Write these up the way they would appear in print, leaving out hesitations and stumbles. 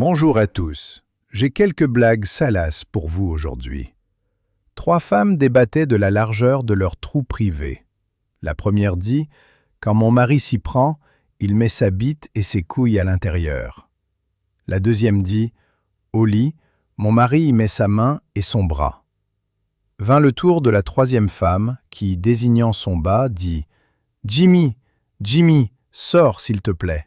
Bonjour à tous. J'ai quelques blagues salaces pour vous aujourd'hui. 3 femmes débattaient de la largeur de leur trou privé. La première dit « Quand mon mari s'y prend, il met sa bite et ses couilles à l'intérieur. » La deuxième dit « Au lit, mon mari y met sa main et son bras. » Vint le tour de la troisième femme qui, désignant son bas, dit « Jimmy, Jimmy, sors s'il te plaît. »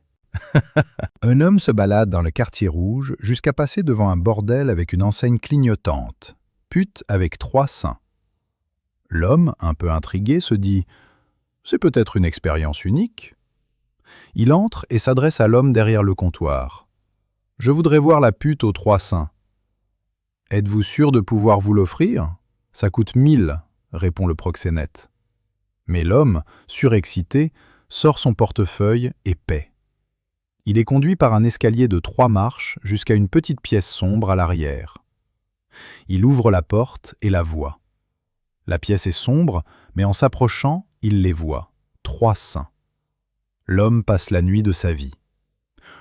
Un homme se balade dans le quartier rouge jusqu'à passer devant un bordel avec une enseigne clignotante. Pute avec 3 seins. L'homme, un peu intrigué, se dit « C'est peut-être une expérience unique. » Il entre et s'adresse à l'homme derrière le comptoir. « Je voudrais voir la pute aux 3 seins. »« Êtes-vous sûr de pouvoir vous l'offrir ? Ça coûte 1000, » répond le proxénète. Mais l'homme, surexcité, sort son portefeuille et paie. Il est conduit par un escalier de 3 marches jusqu'à une petite pièce sombre à l'arrière. Il ouvre la porte et la voit. La pièce est sombre, mais en s'approchant, il les voit. 3 seins. L'homme passe la nuit de sa vie.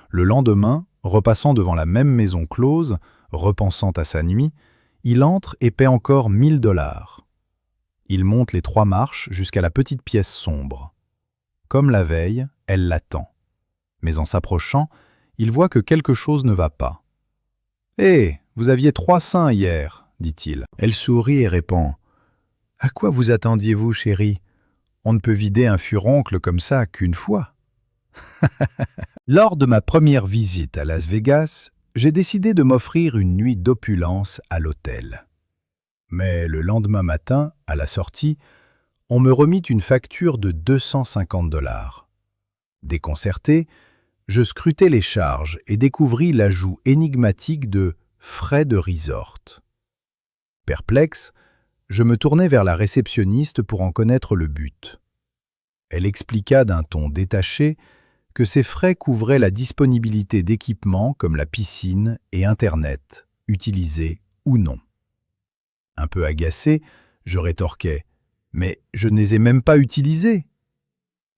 Le lendemain, repassant devant la même maison close, repensant à sa nuit, il entre et paie encore 1000 $. Il monte les 3 marches jusqu'à la petite pièce sombre. Comme la veille, elle l'attend. Mais en s'approchant, il voit que quelque chose ne va pas. « Hé, vous aviez 3 seins hier, » dit-il. Elle sourit et répond « À quoi vous attendiez-vous, chérie? On ne peut vider un furoncle comme ça qu'une fois. » Lors de ma première visite à Las Vegas, j'ai décidé de m'offrir une nuit d'opulence à l'hôtel. Mais le lendemain matin, à la sortie, on me remit une facture de 250 $. Déconcerté, je scrutai les charges et découvris l'ajout énigmatique de « frais de resort ». Perplexe, je me tournai vers la réceptionniste pour en connaître le but. Elle expliqua d'un ton détaché que ces frais couvraient la disponibilité d'équipements comme la piscine et Internet, utilisés ou non. Un peu agacé, je rétorquai « Mais je ne les ai même pas utilisés !»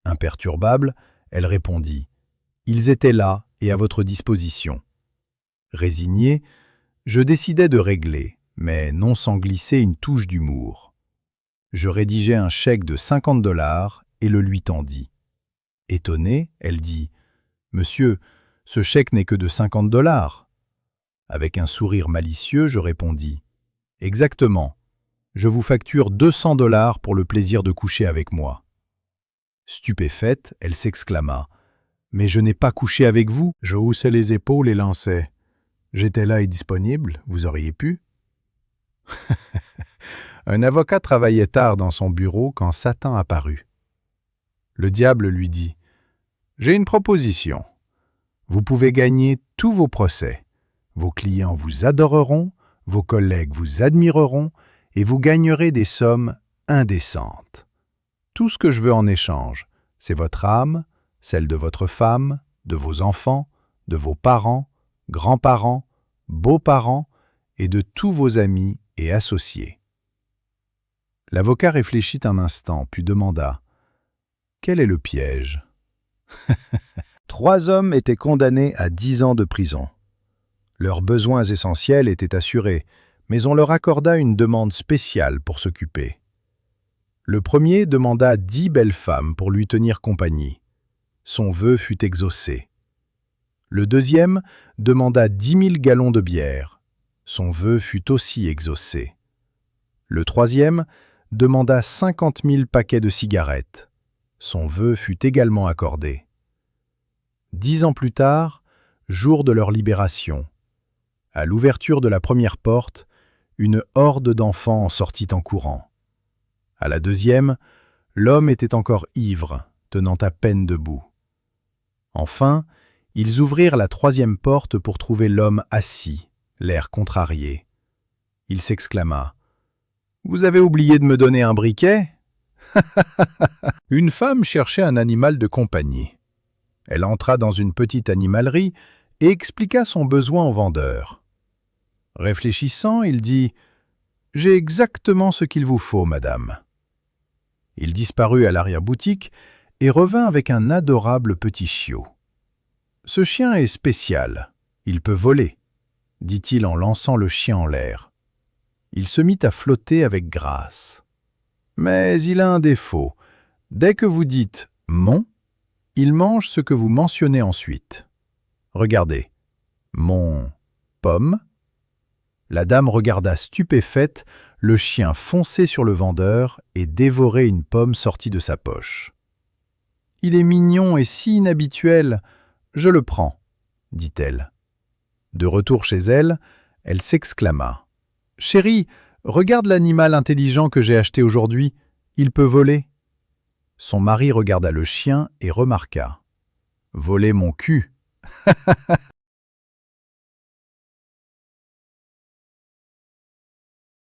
Imperturbable, elle répondit « Ils étaient là et à votre disposition. » Résigné, je décidai de régler, mais non sans glisser une touche d'humour. Je rédigeai un chèque de 50 $ et le lui tendis. Étonnée, elle dit « Monsieur, ce chèque n'est que de 50 $. » Avec un sourire malicieux, je répondis « Exactement. Je vous facture 200 $ pour le plaisir de coucher avec moi. » Stupéfaite, elle s'exclama « Mais je n'ai pas couché avec vous !» Je haussai les épaules et lançai « J'étais là et disponible, vous auriez pu. » Un avocat travaillait tard dans son bureau quand Satan apparut. Le diable lui dit « J'ai une proposition. Vous pouvez gagner tous vos procès. Vos clients vous adoreront, vos collègues vous admireront et vous gagnerez des sommes indécentes. Tout ce que je veux en échange, c'est votre âme, celle de votre femme, de vos enfants, de vos parents, grands-parents, beaux-parents et de tous vos amis et associés. » L'avocat réfléchit un instant, puis demanda « Quel est le piège ?» 3 hommes étaient condamnés à 10 ans de prison. Leurs besoins essentiels étaient assurés, mais on leur accorda une demande spéciale pour s'occuper. Le premier demanda 10 belles femmes pour lui tenir compagnie. Son vœu fut exaucé. Le deuxième demanda 10 000 gallons de bière. Son vœu fut aussi exaucé. Le troisième demanda 50 000 paquets de cigarettes. Son vœu fut également accordé. 10 ans plus tard, jour de leur libération, à l'ouverture de la première porte, une horde d'enfants en sortit en courant. À la deuxième, l'homme était encore ivre, tenant à peine debout. Enfin, ils ouvrirent la troisième porte pour trouver l'homme assis, l'air contrarié. Il s'exclama « Vous avez oublié de me donner un briquet ?» Une femme cherchait un animal de compagnie. Elle entra dans une petite animalerie et expliqua son besoin au vendeur. Réfléchissant, il dit « J'ai exactement ce qu'il vous faut, madame. » Il disparut à l'arrière-boutique et revint avec un adorable petit chiot. « Ce chien est spécial. Il peut voler, dit-il en lançant le chien en l'air. Il se mit à flotter avec grâce. Mais il a un défaut. Dès que vous dites « mon », il mange ce que vous mentionnez ensuite. Regardez. Mon pomme. La dame regarda stupéfaite le chien foncer sur le vendeur et dévorer une pomme sortie de sa poche. « Il est mignon et si inhabituel. Je le prends, dit-elle. De retour chez elle, elle s'exclama. « Chérie, regarde l'animal intelligent que j'ai acheté aujourd'hui. Il peut voler. » Son mari regarda le chien et remarqua. « Voler mon cul. »